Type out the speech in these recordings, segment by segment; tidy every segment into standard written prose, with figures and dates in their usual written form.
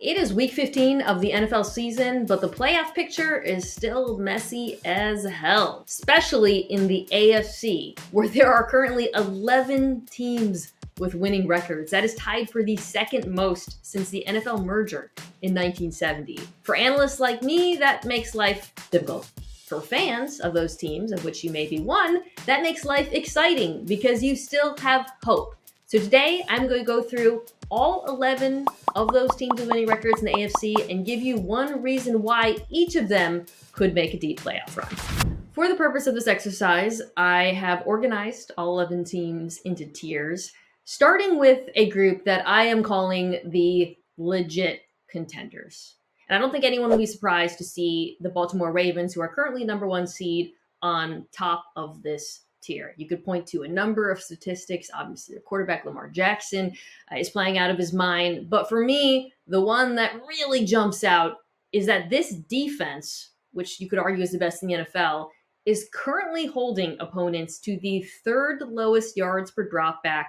It is week 15 of the NFL season, but the playoff picture is still messy as hell, especially in the AFC, where there are currently 11 teams with winning records. That is tied for the second most since the NFL merger in 1970. For analysts like me, that makes life difficult. For fans of those teams, of which you may be one, that makes life exciting because you still have hope. So today, I'm going to go through all 11 of those teams with winning records in the AFC and give you one reason why each of them could make a deep playoff run. For the purpose of this exercise, I have organized all 11 teams into tiers, starting with a group that I am calling the legit contenders. And I don't think anyone will be surprised to see the Baltimore Ravens, who are currently number one seed, on top of this tier. You could point to a number of statistics. Obviously, the quarterback Lamar Jackson is playing out of his mind. But for me, the one that really jumps out is that this defense, which you could argue is the best in the NFL, is currently holding opponents to the third lowest yards per dropback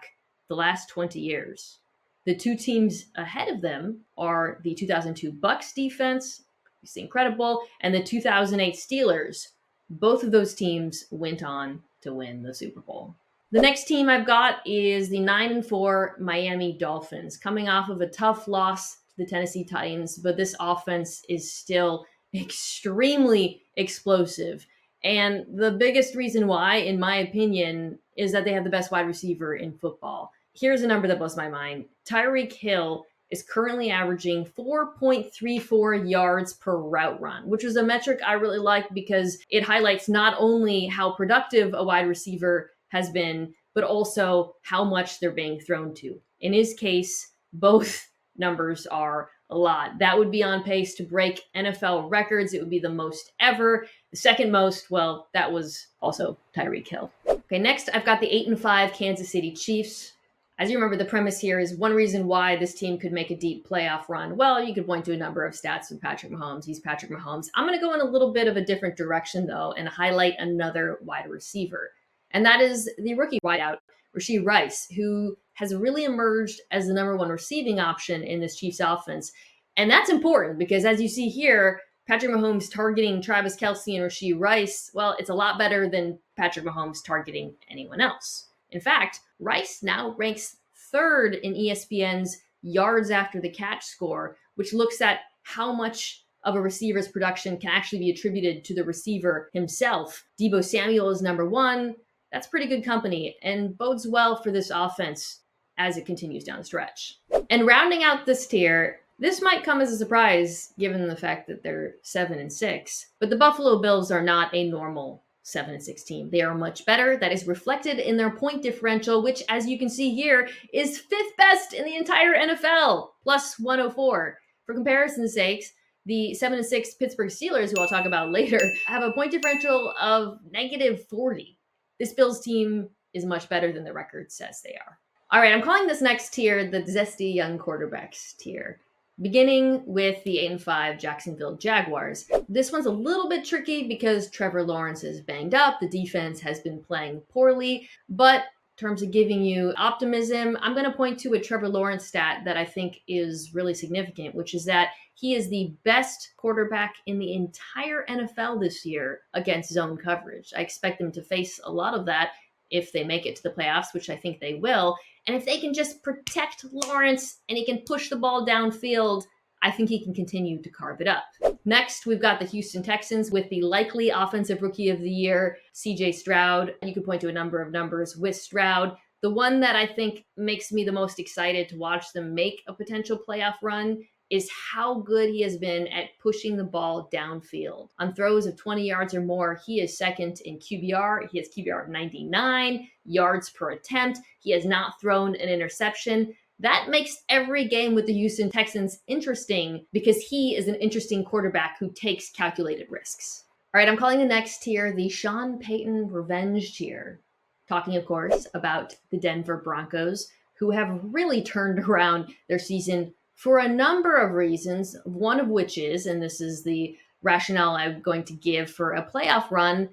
the last 20 years. The two teams ahead of them are the 2002 Bucs defense, it's incredible, and the 2008 Steelers. Both of those teams went on to win the Super Bowl. The next team I've got is the 9-4 Miami Dolphins, coming off of a tough loss to the Tennessee Titans, but this offense is still extremely explosive. And the biggest reason why, in my opinion, is that they have the best wide receiver in football. Here's a number that blows my mind. Tyreek Hill is currently averaging 4.34 yards per route run, which is a metric I really like because it highlights not only how productive a wide receiver has been, but also how much they're being thrown to. In his case, both numbers are a lot. That would be on pace to break NFL records. It would be the most ever. The second most, well, that was also Tyreek Hill. Okay, next I've got the 8-5 Kansas City Chiefs. As you remember, the premise here is one reason why this team could make a deep playoff run. Well, you could point to a number of stats with Patrick Mahomes. He's Patrick Mahomes. I'm going to go in a little bit of a different direction, though, and highlight another wide receiver. And that is the rookie wideout, Rashee Rice, who has really emerged as the number one receiving option in this Chiefs offense. And that's important because, as you see here, Patrick Mahomes targeting Travis Kelce and Rashee Rice, well, it's a lot better than Patrick Mahomes targeting anyone else. In fact, Rice now ranks third in ESPN's yards after the catch score, which looks at how much of a receiver's production can actually be attributed to the receiver himself. Deebo Samuel is number one. That's pretty good company and bodes well for this offense as it continues down the stretch. And rounding out this tier, this might come as a surprise given the fact that they're 7-6, but the Buffalo Bills are not a normal 7-6 team. They are much better. That is reflected in their point differential, which, as you can see here, is fifth best in the entire NFL, plus 104. For comparison's sakes, the 7-6 Pittsburgh Steelers, who I'll talk about later, have a point differential of negative 40. This Bills team is much better than the record says they are. All right, I'm calling this next tier the zesty young quarterbacks tier, beginning with the 8-5 Jacksonville Jaguars. This one's a little bit tricky because Trevor Lawrence is banged up. The defense has been playing poorly, but in terms of giving you optimism, I'm going to point to a Trevor Lawrence stat that I think is really significant, which is that he is the best quarterback in the entire NFL this year against zone coverage. I expect them to face a lot of that if they make it to the playoffs, which I think they will. And if they can just protect Lawrence and he can push the ball downfield, I think he can continue to carve it up. Next, we've got the Houston Texans with the likely Offensive Rookie of the Year, CJ Stroud. You could point to a number of numbers with Stroud. The one that I think makes me the most excited to watch them make a potential playoff run is how good he has been at pushing the ball downfield. On throws of 20 yards or more, he is second in QBR. He has QBR of 99 yards per attempt. He has not thrown an interception. That makes every game with the Houston Texans interesting because he is an interesting quarterback who takes calculated risks. All right, I'm calling the next tier the Sean Payton revenge tier. Talking, of course, about the Denver Broncos, who have really turned around their season for a number of reasons, one of which is, and this is the rationale I'm going to give for a playoff run,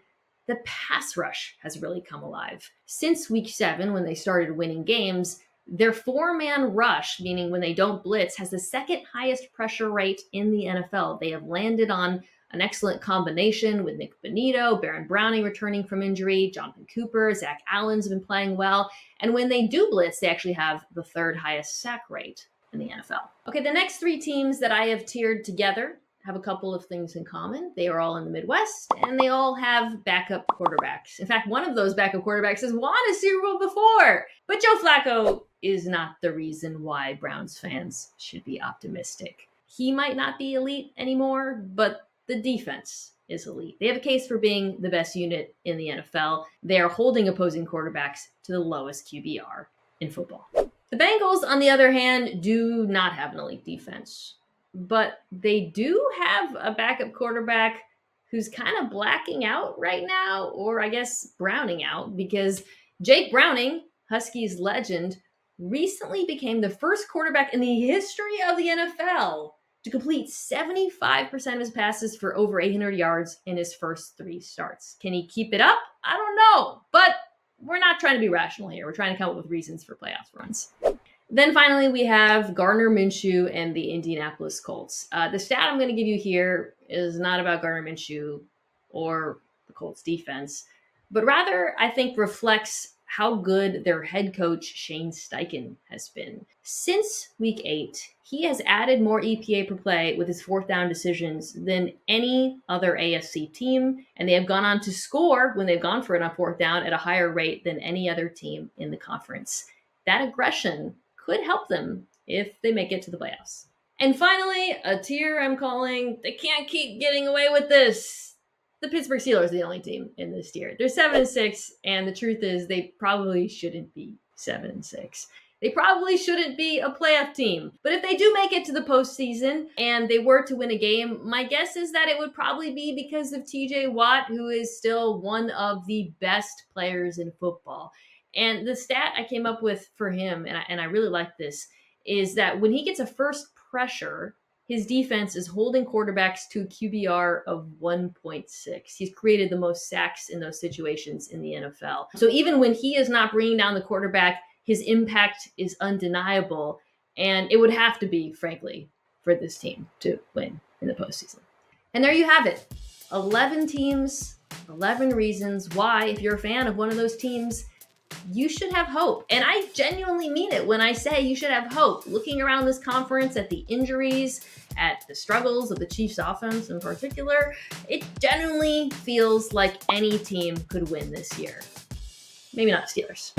the pass rush has really come alive. Since week 7, when they started winning games, Their four-man rush, meaning when they don't blitz, has the second highest pressure rate in the NFL. They have landed on an excellent combination with Nick Bonito, Baron Browning returning from injury, Jonathan Cooper, Zach Allen's been playing well. And when they do blitz, they actually have the third highest sack rate in the NFL. Okay, the next three teams that I have tiered together have a couple of things in common. They are all in the Midwest, and they all have backup quarterbacks. In fact, one of those backup quarterbacks has won a Super Bowl before. But Joe Flacco is not the reason why Browns fans should be optimistic. He might not be elite anymore, but the defense is elite. They have a case for being the best unit in the NFL. They are holding opposing quarterbacks to the lowest QBR in football. The Bengals, on the other hand, do not have an elite defense. But they do have a backup quarterback who's kind of blacking out right now, or I guess browning out, because Jake Browning, Huskies legend, recently became the first quarterback in the history of the NFL to complete 75% of his passes for over 800 yards in his first three starts. Can he keep it up? I don't know, but we're not trying to be rational here. We're trying to come up with reasons for playoff runs. Then finally, we have Gardner Minshew and the Indianapolis Colts. The stat I'm going to give you here is not about Gardner Minshew or the Colts defense, but rather I think reflects how good their head coach Shane Steichen has been. Since week 8, he has added more EPA per play with his fourth down decisions than any other AFC team, and they have gone on to score when they've gone for it on fourth down at a higher rate than any other team in the conference. That aggression could help them if they make it to the playoffs. And finally, a tier I'm calling, they can't keep getting away with this. The Pittsburgh Steelers are the only team in this tier. They're 7-6, and the truth is they probably shouldn't be 7-6. They probably shouldn't be a playoff team. But if they do make it to the postseason and they were to win a game, my guess is that it would probably be because of TJ Watt, who is still one of the best players in football. And the stat I came up with for him, and I really like this, is that when he gets a first pressure, his defense is holding quarterbacks to a QBR of 1.6. He's created the most sacks in those situations in the NFL. So even when he is not bringing down the quarterback, his impact is undeniable. And it would have to be, frankly, for this team to win in the postseason. And there you have it. 11 teams, 11 reasons why, if you're a fan of one of those teams, you should have hope. And I genuinely mean it when I say you should have hope. Looking around this conference at the injuries, at the struggles of the Chiefs offense in particular, it genuinely feels like any team could win this year. Maybe not Steelers.